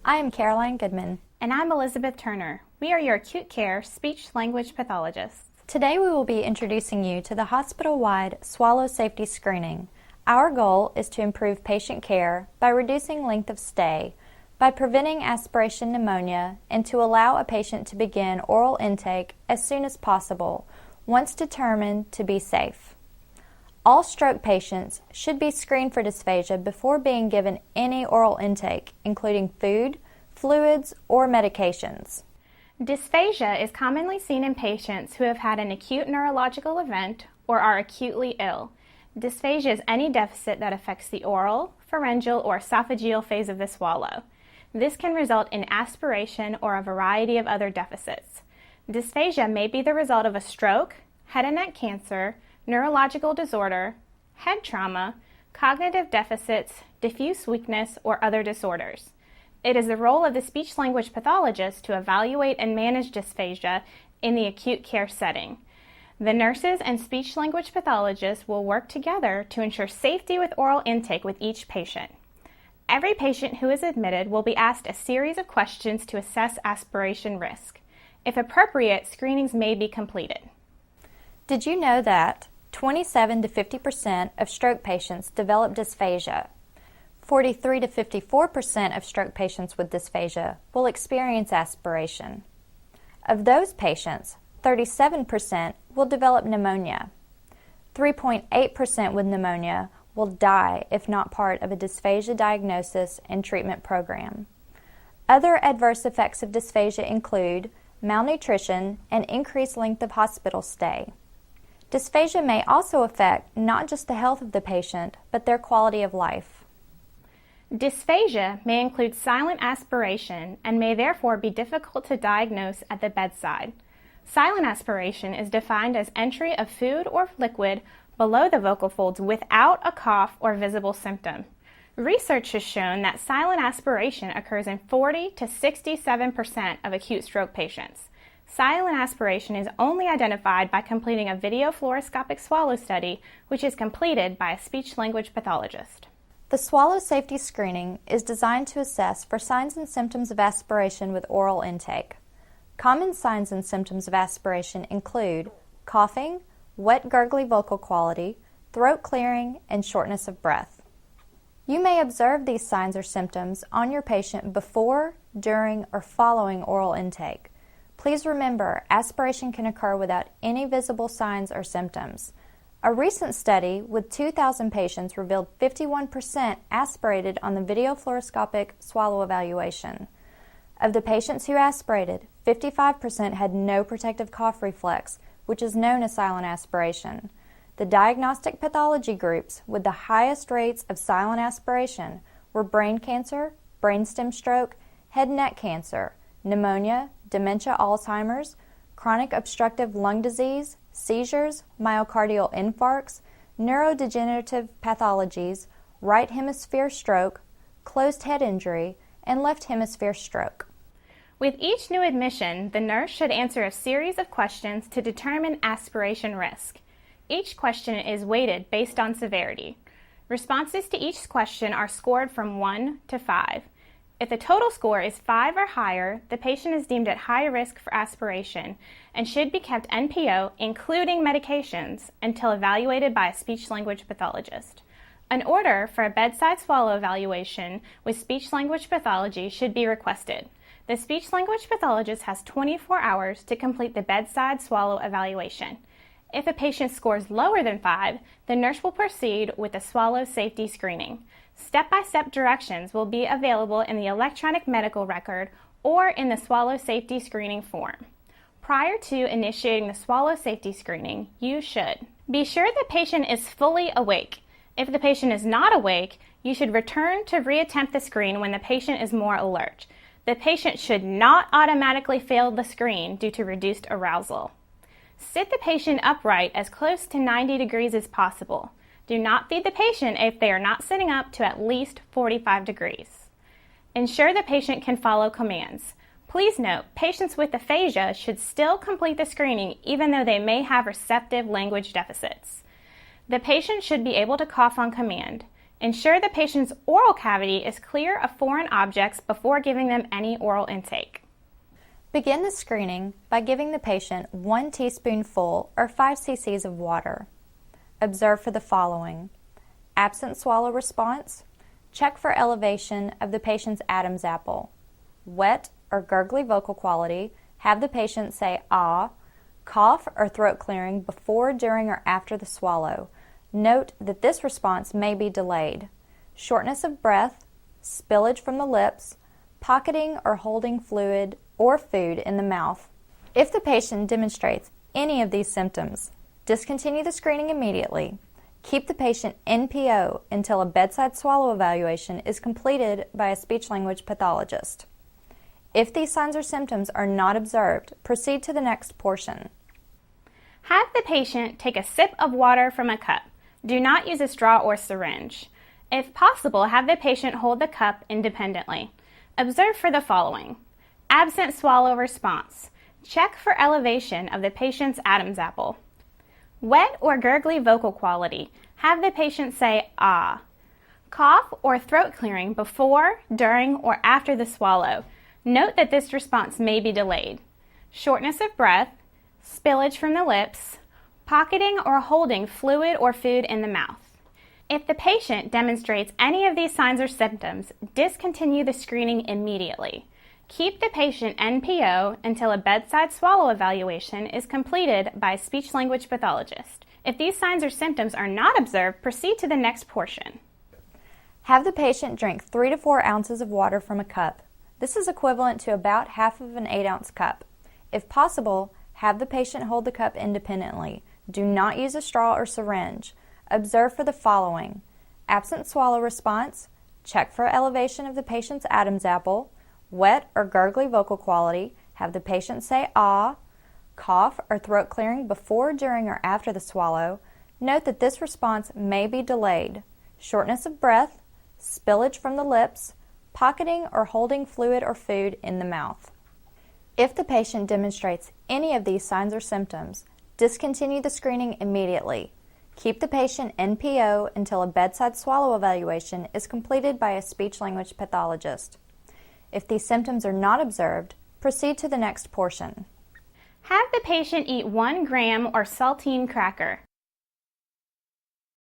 I am Caroline Goodman. And I'm Elizabeth Turner. We are your acute care speech-language pathologists. Today we will be introducing you to the hospital-wide swallow safety screening. Our goal is to improve patient care by reducing length of stay, by preventing aspiration pneumonia, and to allow a patient to begin oral intake as soon as possible, once determined to be safe. All stroke patients should be screened for dysphagia before being given any oral intake, including food, fluids, or medications. Dysphagia is commonly seen in patients who have had an acute neurological event or are acutely ill. Dysphagia is any deficit that affects the oral, pharyngeal, or esophageal phase of the swallow. This can result in aspiration or a variety of other deficits. Dysphagia may be the result of a stroke, head and neck cancer, neurological disorder, head trauma, cognitive deficits, diffuse weakness, or other disorders. It is the role of the speech-language pathologist to evaluate and manage dysphagia in the acute care setting. The nurses and speech-language pathologists will work together to ensure safety with oral intake with each patient. Every patient who is admitted will be asked a series of questions to assess aspiration risk. If appropriate, screenings may be completed. Did you know that 27 to 50% of stroke patients develop dysphagia? 43 to 54% of stroke patients with dysphagia will experience aspiration. Of those patients, 37% will develop pneumonia. 3.8% with pneumonia will die if not part of a dysphagia diagnosis and treatment program. Other adverse effects of dysphagia include malnutrition and increased length of hospital stay. Dysphagia may also affect not just the health of the patient, but their quality of life. Dysphagia may include silent aspiration and may therefore be difficult to diagnose at the bedside. Silent aspiration is defined as entry of food or liquid below the vocal folds without a cough or visible symptom. Research has shown that silent aspiration occurs in 40 to 67% of acute stroke patients. Silent aspiration is only identified by completing a video fluoroscopic swallow study, which is completed by a speech-language pathologist. The swallow safety screening is designed to assess for signs and symptoms of aspiration with oral intake. Common signs and symptoms of aspiration include coughing, wet gurgly vocal quality, throat clearing, and shortness of breath. You may observe these signs or symptoms on your patient before, during, or following oral intake. Please remember, aspiration can occur without any visible signs or symptoms. A recent study with 2,000 patients revealed 51% aspirated on the video fluoroscopic swallow evaluation. Of the patients who aspirated, 55% had no protective cough reflex, which is known as silent aspiration. The diagnostic pathology groups with the highest rates of silent aspiration were brain cancer, brainstem stroke, head and neck cancer, pneumonia, dementia Alzheimer's, chronic obstructive lung disease, seizures, myocardial infarcts, neurodegenerative pathologies, right hemisphere stroke, closed head injury, and left hemisphere stroke. With each new admission, the nurse should answer a series of questions to determine aspiration risk. Each question is weighted based on severity. Responses to each question are scored from 1 to 5. If the total score is 5 or higher, the patient is deemed at high risk for aspiration and should be kept NPO, including medications, until evaluated by a speech-language pathologist. An order for a bedside swallow evaluation with speech-language pathology should be requested. The speech-language pathologist has 24 hours to complete the bedside swallow evaluation. If a patient scores lower than 5, the nurse will proceed with the swallow safety screening. Step-by-step directions will be available in the electronic medical record or in the swallow safety screening form. Prior to initiating the swallow safety screening, you should be sure the patient is fully awake. If the patient is not awake, you should return to reattempt the screen when the patient is more alert. The patient should not automatically fail the screen due to reduced arousal. Sit the patient upright as close to 90 degrees as possible. Do not feed the patient if they are not sitting up to at least 45 degrees. Ensure the patient can follow commands. Please note, patients with aphasia should still complete the screening even though they may have receptive language deficits. The patient should be able to cough on command. Ensure the patient's oral cavity is clear of foreign objects before giving them any oral intake. Begin the screening by giving the patient 1 teaspoonful or 5 cc's of water. Observe for the following: absent swallow response, check for elevation of the patient's Adam's apple, wet or gurgly vocal quality, have the patient say ah, cough or throat clearing before, during, or after the swallow. Note that this response may be delayed. Shortness of breath, spillage from the lips, pocketing or holding fluid or food in the mouth. If the patient demonstrates any of these symptoms, discontinue the screening immediately. Keep the patient NPO until a bedside swallow evaluation is completed by a speech-language pathologist. If these signs or symptoms are not observed, proceed to the next portion. Have the patient take a sip of water from a cup. Do not use a straw or syringe. If possible, have the patient hold the cup independently. Observe for the following: absent swallow response. Check for elevation of the patient's Adam's apple. Wet or gurgly vocal quality. Have the patient say ah. Cough or throat clearing before, during, or after the swallow. Note that this response may be delayed. Shortness of breath, spillage from the lips, pocketing or holding fluid or food in the mouth. If the patient demonstrates any of these signs or symptoms, discontinue the screening immediately. Keep the patient NPO until a bedside swallow evaluation is completed by a speech-language pathologist. If these signs or symptoms are not observed, proceed to the next portion. Have the patient drink 3 to 4 ounces of water from a cup. This is equivalent to about half of an 8-ounce cup. If possible, have the patient hold the cup independently. Do not use a straw or syringe. Observe for the following: absent swallow response, check for elevation of the patient's Adam's apple, wet or gurgly vocal quality, have the patient say ah, cough or throat clearing before, during, or after the swallow. Note that this response may be delayed. Shortness of breath, spillage from the lips, pocketing or holding fluid or food in the mouth. If the patient demonstrates any of these signs or symptoms, discontinue the screening immediately. Keep the patient NPO until a bedside swallow evaluation is completed by a speech-language pathologist. If these symptoms are not observed, proceed to the next portion. Have the patient eat 1 graham or saltine cracker.